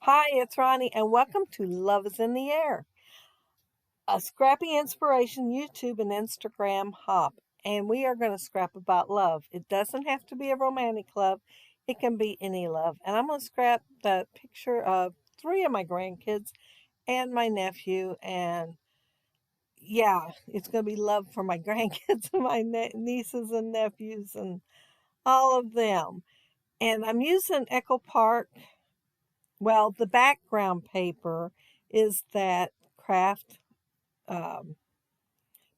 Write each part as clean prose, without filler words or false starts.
Hi, it's Ronnie, and welcome to Love is in the Air, a scrappy inspiration YouTube and Instagram hop. And we are going to scrap about love. It doesn't have to be a romantic love, it can be any love. And I'm going to scrap the picture of three of my grandkids and my nephew. And yeah, it's going to be love for my grandkids and my nieces and nephews and all of them. And I'm using Echo Park. Well, the background paper is that craft um,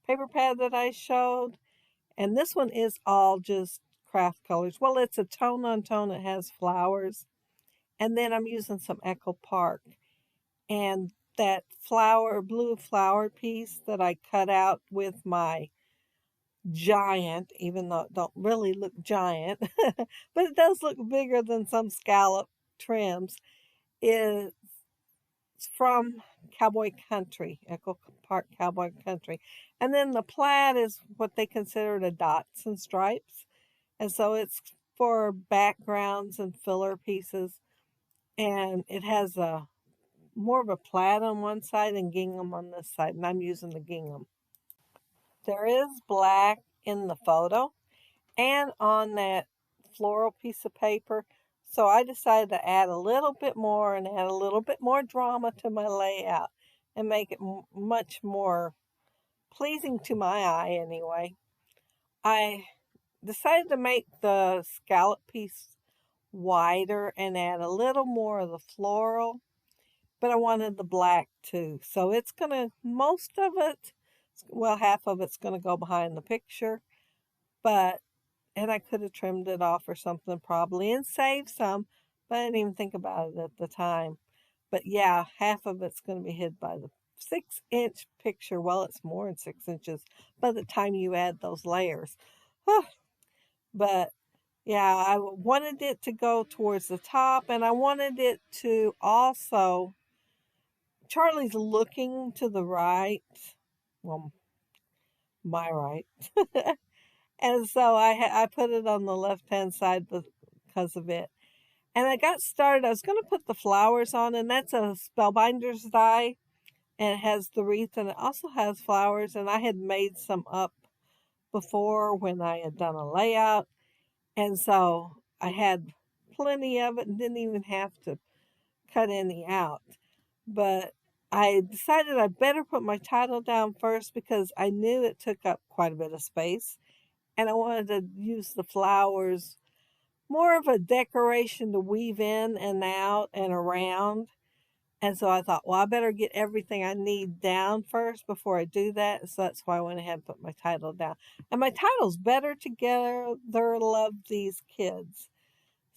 paper pad that I showed. And this one is all just craft colors. Well, it's a tone on tone. It has flowers. And then I'm using some Echo Park. And that blue flower piece that I cut out with my giant, even though it don't really look giant, but it does look bigger than some scallop trims, is from Cowboy Country, Echo Park Cowboy Country. And then the plaid is what they consider the dots and stripes. And so it's for backgrounds and filler pieces. And it has a more of a plaid on one side and gingham on this side. And I'm using the gingham. There is black in the photo and on that floral piece of paper. So I decided to add a little bit more and add a little bit more drama to my layout and make it much more pleasing to my eye anyway. I decided to make the scallop piece wider and add a little more of the floral, but I wanted the black too. So it's gonna, most of it, well, half of it's gonna go behind the picture, but and I could have trimmed it off or something probably and saved some, but I didn't even think about it at the time. But yeah, half of it's going to be hid by the 6-inch picture. Well, it's more than 6 inches by the time you add those layers. But yeah, I wanted it to go towards the top, and I wanted it to also, Charlie's looking to the right, well, my right. And so I put it on the left hand side because of it. And I got started. I was going to put the flowers on, and that's a Spellbinder's die, and it has the wreath, and it also has flowers. And I had made some up before when I had done a layout, and so I had plenty of it and didn't even have to cut any out. But I decided I better put my title down first because I knew it took up quite a bit of space, and I wanted to use the flowers more of a decoration to weave in and out and around. And so I thought, well, I better get everything I need down first before I do that. So that's why I went ahead and put my title down. And my title's Better Together, Love These Kids.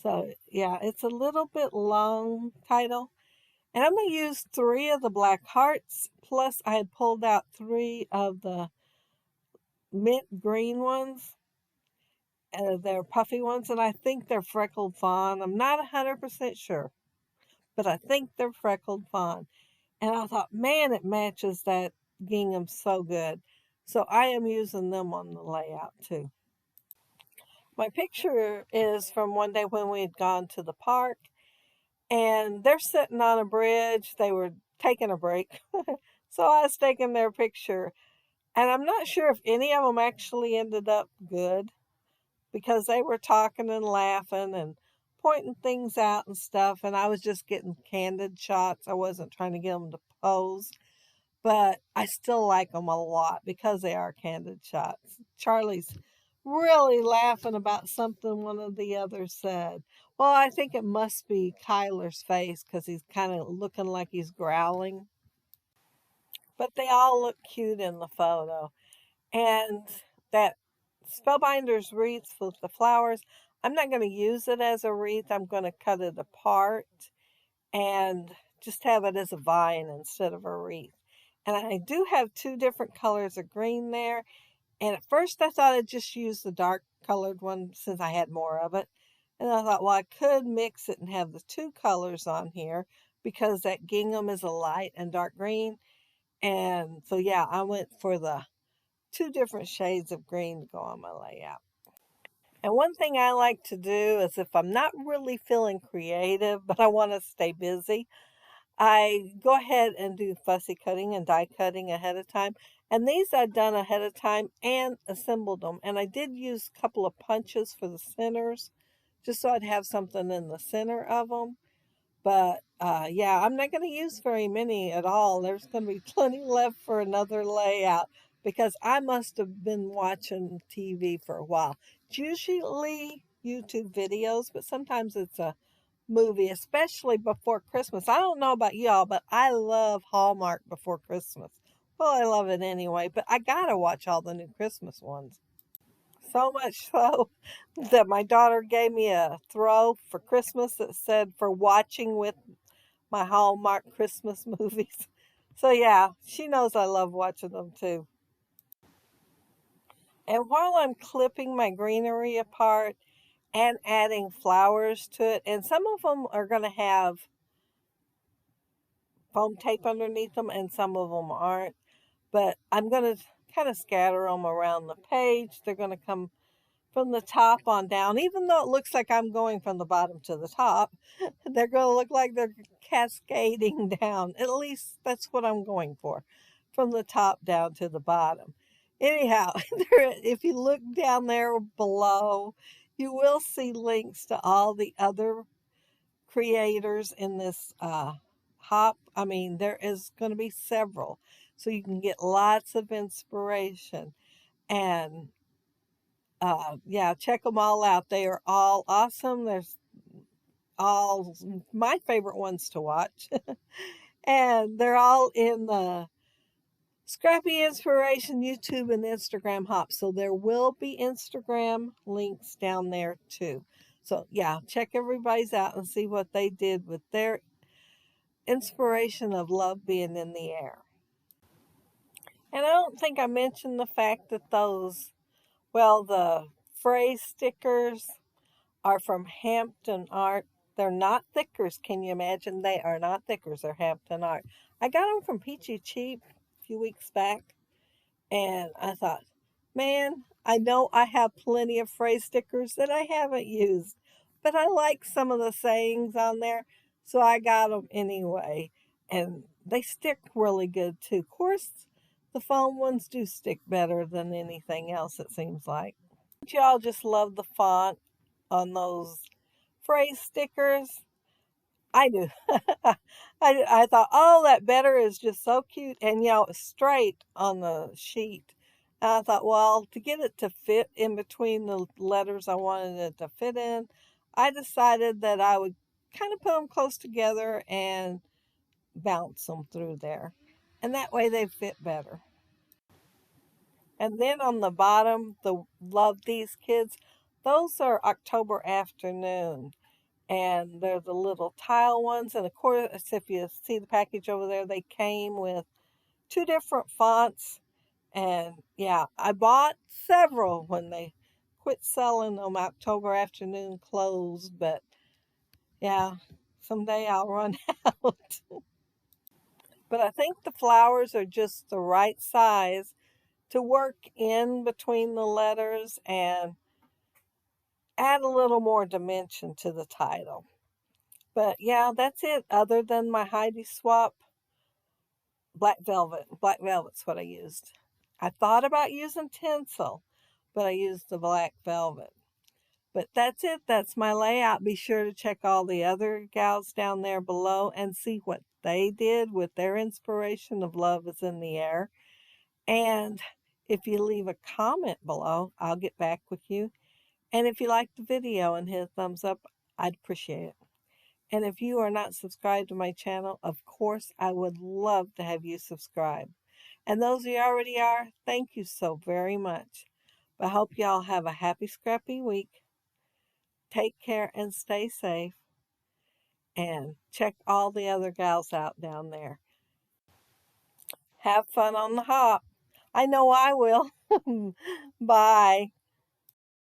So yeah, it's a little bit long title. And I'm going to use 3 of the black hearts. Plus I had pulled out 3 of the mint green ones. They're puffy ones, and I think they're freckled fawn. I'm not 100% sure, but I think they're freckled fawn. And I thought, man, it matches that gingham so good. So I am using them on the layout too. My picture is from one day when we had gone to the park, and they're sitting on a bridge. They were taking a break. So I was taking their picture, and I'm not sure if any of them actually ended up good, because they were talking and laughing and pointing things out and stuff. And I was just getting candid shots. I wasn't trying to get them to pose, but I still like them a lot because they are candid shots. Charlie's really laughing about something one of the others said. Well, I think it must be Kyler's face because he's kind of looking like he's growling. But they all look cute in the photo. And that Spellbinder's wreath with the flowers, I'm not going to use it as a wreath. I'm going to cut it apart and just have it as a vine instead of a wreath. And I do have 2 different colors of green there. And at first I thought I'd just use the dark colored one since I had more of it. And I thought, well, I could mix it and have the 2 colors on here because that gingham is a light and dark green. And so, yeah, I went for the 2 different shades of green to go on my layout. And one thing I like to do is if I'm not really feeling creative, but I want to stay busy, I go ahead and do fussy cutting and die cutting ahead of time. And these I'd done ahead of time and assembled them. And I did use a couple of punches for the centers, just so I'd have something in the center of them. But yeah, I'm not going to use very many at all. There's going to be plenty left for another layout because I must have been watching TV for a while. It's usually YouTube videos, but sometimes it's a movie, especially before Christmas. I don't know about y'all, but I love Hallmark before Christmas. Well, I love it anyway, but I gotta watch all the new Christmas ones. So much so that my daughter gave me a throw for Christmas that said for watching with my Hallmark Christmas movies. So yeah, she knows I love watching them too. And while I'm clipping my greenery apart and adding flowers to it, and some of them are going to have foam tape underneath them and some of them aren't, but I'm going to kind of scatter them around the page. They're going to come from the top on down, even though it looks like I'm going from the bottom to the top. They're going to look like they're cascading down. At least that's what I'm going for, from the top down to the bottom. Anyhow, if you look down there below, you will see links to all the other creators in this hop. I mean, there is going to be several, so you can get lots of inspiration. And yeah, check them all out. They are all awesome. There's all my favorite ones to watch. And they're all in the Scrappy Inspiration YouTube and Instagram hop. So there will be Instagram links down there too. So yeah, check everybody's out and see what they did with their inspiration of love being in the air. And I don't think I mentioned the fact that the phrase stickers are from Hampton Art. They're not thickers. Can you imagine? They are not thickers. They're Hampton Art. I got them from Peachy Cheap a few weeks back, and I thought, man, I know I have plenty of phrase stickers that I haven't used, but I like some of the sayings on there, so I got them anyway. And they stick really good too. Of course, the foam ones do stick better than anything else, it seems like. Y'all just love the font on those phrase stickers. I do. I thought, oh, that better is just so cute. And, it's straight on the sheet. And I thought, well, to get it to fit in between the letters I wanted it to fit in, I decided that I would kind of put them close together and bounce them through there. And that way they fit better. And then on the bottom, the Love These Kids, those are October afternoon. And they're the little tile ones. And of course, if you see the package over there, they came with two different fonts. And yeah, I bought several when they quit selling them. October afternoon closed, but yeah, someday I'll run out. But I think the flowers are just the right size to work in between the letters and add a little more dimension to the title. But yeah, that's it. Other than my Heidi Swap black velvet. Black velvet's what I used. I thought about using tinsel, but I used the black velvet. But that's it. That's my layout. Be sure to check all the other gals down there below and see what they did with their inspiration of Love is in the Air. And if you leave a comment below, I'll get back with you. And if you like the video and hit a thumbs up, I'd appreciate it. And if you are not subscribed to my channel, of course, I would love to have you subscribe. And those of you already are, thank you so very much. I hope y'all have a happy, scrappy week. Take care and stay safe. And check all the other gals out down there. Have fun on the hop. I know I will. Bye.